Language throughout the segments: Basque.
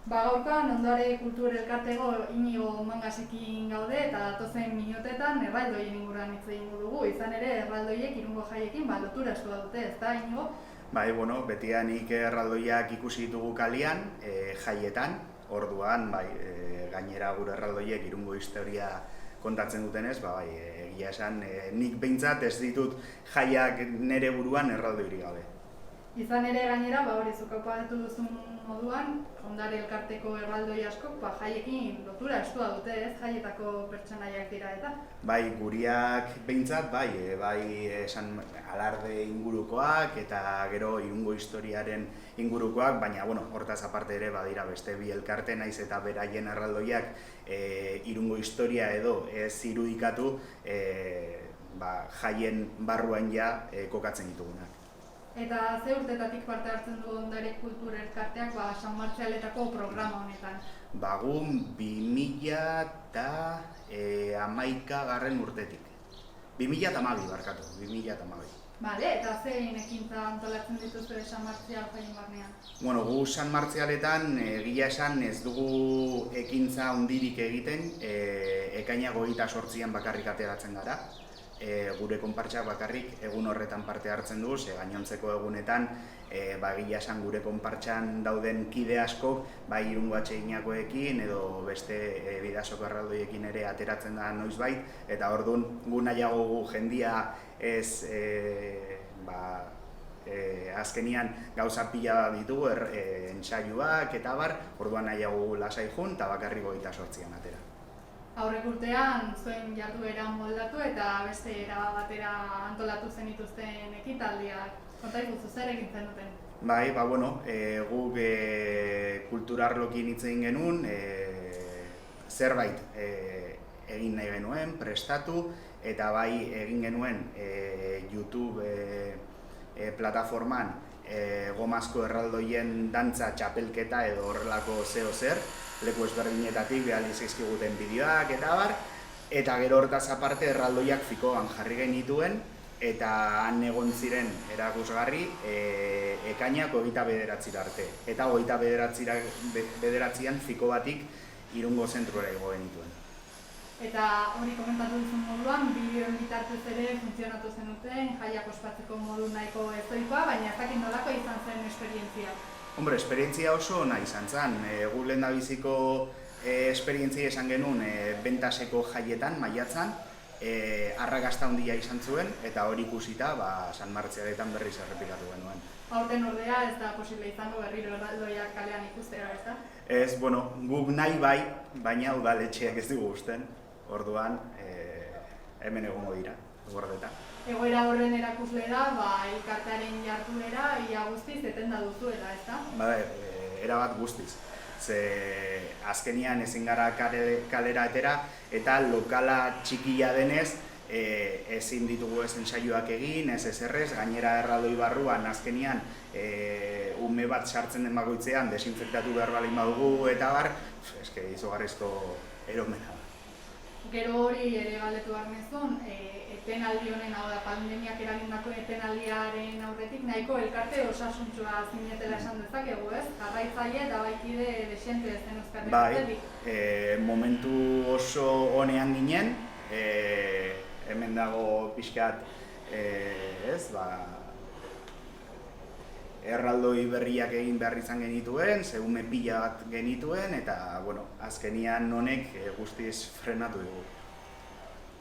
Gaurkoan Ondare Kultur Elkarteko Inigo Mangasekin gaude eta datozen minutetan erraldoien inguruan hitz egingo dugu. Izan ere, erraldoiek Irungo jaiekin lotura estua dute, ezta Inigo? Bai, betianik erraldoiak ikusi ditugu kalian, jaietan, orduan, gainera gure erraldoiek Irungo historia kontatzen dutenez, egia esan, nik behintzat ez ditut jaiak nere buruan erraldoirik gabe. Izan ere gainera, hori zuk aipatu duzun moduan, Ondare Elkarteko erraldoi askok jaiekin lotura estua dute, ez? Jaietako pertsonaiak dira eta? Bai, guriak behintzat, esan alarde ingurukoak eta gero Irungo historiaren ingurukoak, baina hortaz aparte ere badira beste bi elkarte naiz eta beraien erraldoiak Irungo historia edo ez irudikatu jaien barruan ja kokatzen ditugunak. Eta ze urtetatik parte hartzen du Ondare Kultur Elkarteak San Martzialetako programa honetan? Gu 2011 urtetik. 2012 barkatu, 2012. Bale, eta zein ekintza antolatzen dituzue San Martzial jaien barnean? Gu San Martzialetan egia esan ez dugu ekintza handirik egiten, ekainak 28an bakarrik ateratzen gara. Gure konpartsak bakarrik egun horretan parte hartzen du, gainontzeko egunetan egia esan gure konpartsan dauden kide askok Irungo atseginakoekin edo beste bidasoko erraldoiekin ere ateratzen da noizbait, eta orduan gu nahiago jendia ez azkenian gauza pila ditugu, entsaioak eta bar, orduan nahiago lasai jun eta bakarrik 28an atera. Aurrek urtean zuen jarduera moldatu eta beste era batera antolatu zenituzten ekitaldiak. Konta iguzu, zer egin zenuten? Guk kulturarlokin hitz egin genuen, zerbait egin nahi genuen, prestatu, eta egin genuen YouTube plataforman gomazko erraldoien dantza txapelketa edo horrelako zeo zer, leku ezberdinetatik behal izizkiguten bideoak eta bar, eta gero hortaz aparte erraldoiak fikoan jarri genituen, eta han egon ziren erakusgarri ekainak 29 arte. Eta 29an fiko batik Irungo zentrura igo genituen. Eta hori komentatu duzun moduan, bideoen bitartez ere funtzionatu zenuten, jaiak ospatzeko modu nahiko ezoikoa, baina ez dakit nolako izan zen esperientzia? Esperientzia oso nahi izan zen. Gu lehendabiziko esperientzia esan genuen bentaseko jaietan, maiatzan, arrakasta handia izan zuen, eta hori ikusita San Martzialetan berriz errepikatu genuen. Aurten ordea ez da posible izango berriro erraldoiak kalean ikustera, ez da? Ez, guk nahi baina udaletxeak ez dugu usten, orduan hemen egongo dira, gordeta. Egoera horren erakusle da, elkartearen jarduera ia guztiz etenda duzuela, ez da? Erabat guztiz. Azkenian ezin gara kalera atera eta lokala txikia denez ezin ditugu ez entsaioak egin, ez ezerrez, gainera erraldoi barruan azkenian ume bat sartzen den bakoitzean desinfektatu behar balin badugu eta bar, izugarrizko eromena da. Gero hori ere galdetu behar nizun, etenaldi honen, hau da, pandemiak eragindako etenaldiaren aurretik nahiko elkarte osasuntsua zinetela esan dezakegu, ez? Jarraitzaile eta baikide desiente ez den euskarri batetik. Momentu oso honean ginen, hemen dago pixkat, erraldoi berriak egin behar izan genituen, ume pila bat genituen, eta azkenian honek guztiz frenatu dugu.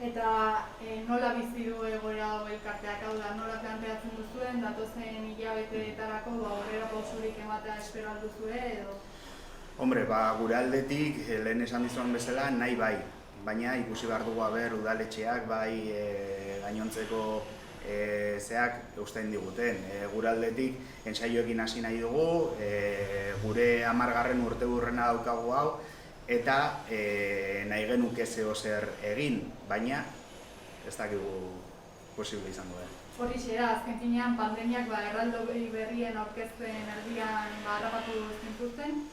Eta nola bizi du egoera hau elkarteak, hau da, nola planteatzen duzuen, datozen hilabeteetarako aurrera pausurik ematea espero alduzue edo? Gure aldetik, lehen esan dizuan bezala, nahi baina ikusi behar dugu udaletxeak gainontzeko zeak eusten diguten. Gure aldetik entsaioekin hasi nahi dugu, gure 10. urteurrena daukagu hau, eta nahi genuke zeo zer egin, baina ez dakigu posible izango da. Horixe da, azken finean pandemiak erraldoi berrien aurkezpen erdian harrapatu zintuzten.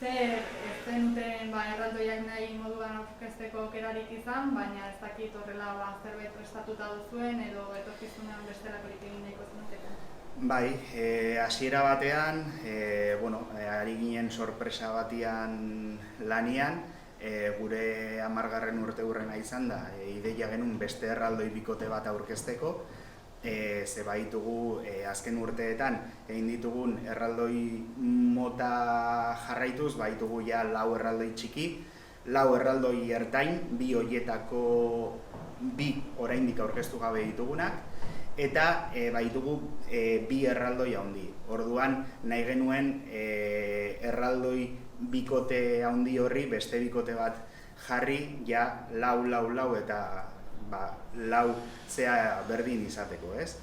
Zer ez zenuten erraldoiak nahi moduan aurkezteko aukerarik izan, baina ez dakit horrela zerbait prestatuta duzuen edo etorkizunean bestelakorik egin nahiko zenutela. Bai, hasiera batean, ari ginen sorpresa batian lanian, gure 10. urteurrena izan da, ideia genuen beste erraldoi bikote bat aurkezteko, ze baitugu azken urteetan egin ditugun erraldoi mota jarraituz, baitugu ja 4 erraldoi txiki, 4 erraldoi ertain, 2 horietako 2 oraindik aurkeztu gabe ditugunak, eta baitugu 2 erraldoi handi. Orduan nahi genuen erraldoi bikote handi horri beste bikote bat jarri, ja lau eta 4 zea berdin izateko, ez?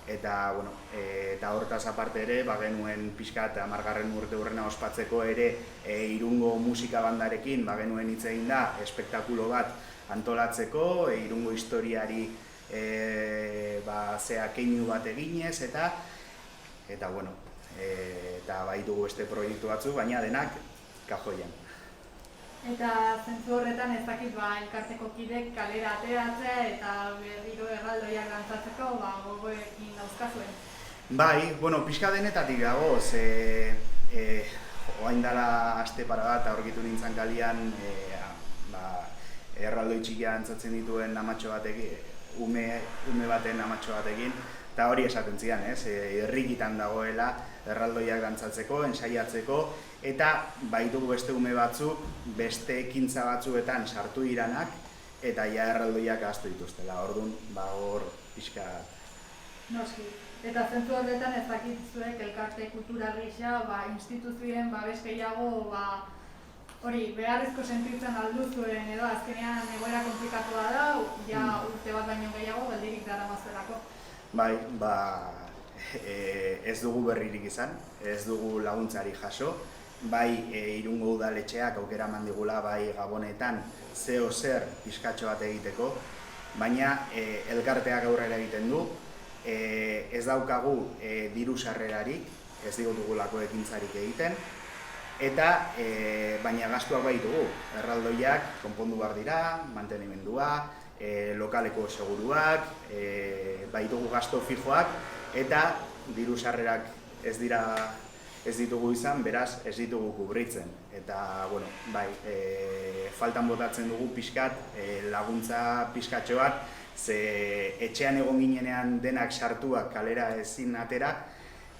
Eta, eta hortaz aparte ere, genuen pixkat 10. urteurrena ospatzeko ere Irungo musika bandarekin genuen hitz egin da espektakulo bat antolatzeko, Irungo historiari keinu bat eginez, eta baitugu beste proiektu batzu, baina denak kajoian. Eta zentzu horretan ez dakit elkarteko kidek kalera ateratzea eta berriro erraldoiak dantzatzeko gogoekin dauzkazuen. Bai, pixka denetatik dago, orain dela aste para bat aurkitu nintzen kalian erraldoi txikia dantzatzen dituen amatxo batekin, ume baten amatxo batekin, eta hori esaten zidan, irrikitan dagoela erraldoiak dantzatzeko, ensaiatzeko, eta baitugu beste ume batzuk, beste ekintza batzuetan sartu diranak, eta ja erraldoiak ahaztu dituztela, orduan, hor pixka... Noski, eta zentzu horretan ez dakitzuek elkarte kultura gisa, instituzioen babes gehiago, hori, beharrezko sentitzen alduzuen edo azkenean egoera konplikatua da, ja urte bat baino gehiago geldirik daramazuelako. Bai, ez dugu berririk izan, ez dugu laguntzari jaso, bai Irungo udaletxeak aukera eman digula bai Gabonetan zeo zer pixkatxo bat egiteko, baina elkarteak aurrera egiten du, ez daukagu diru sarrerarik, ez digutugulako ekintzarik egiten, eta baina gastuak baitugu, erraldoiak konpondu behar dira, mantenimendua, lokaleko seguruak, baitugu gasto fijoak, eta diru sarrerak ez ditugu izan, beraz ez ditugu kubritzen. Eta, faltan botatzen dugu pixkat, laguntza pixkatxo bat, ze etxean egon ginenean denak sartuak kalera ezin atera,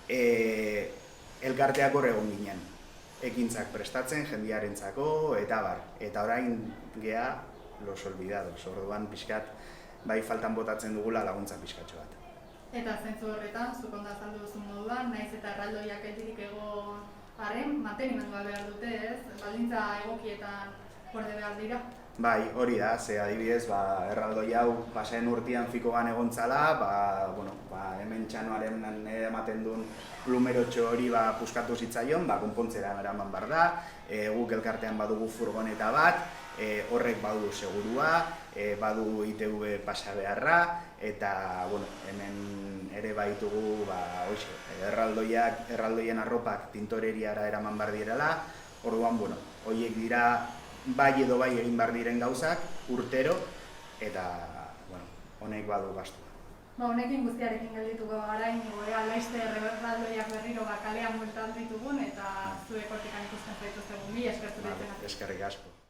elkarteak hor egon ginen. Ekintzak prestatzen, jendiarentzako, eta bar. Eta orain gea los olvidados, orduan pixkat, bai faltan botatzen dugula laguntza pixkatxo bat. Eta zentzu horretan, zuk ondo azaldu duzun moduan, naiz eta erraldoiak geldirik egon arren, mantenimendua behar dute, ez? Baldintza egokietan gorde behar dira. Bai, hori da, ze adibidez, erraldoi hau pasaren urtean fikoan egontzala, hemen txanoaren ematen duen plumerotxo hori puskatu zitzaion, konpontzera eraman behar da, guk elkartean badugu furgoneta bat, horrek badu segurua, badu ITV pasa beharra, eta hemen ere baitugu erraldoien arropak tintoreriara eraman behar direla, orduan, horiek dira bai edo bai egin behar diren gauzak, urtero, eta honek badu gastua. Honekin guztiarekin geldituko garain, laizte erraldoiak berriro kalean bueltan ditugun, eta zuek hortikan ikusten zaituztegun, mila eskertu ditzen. Eskerrik asko.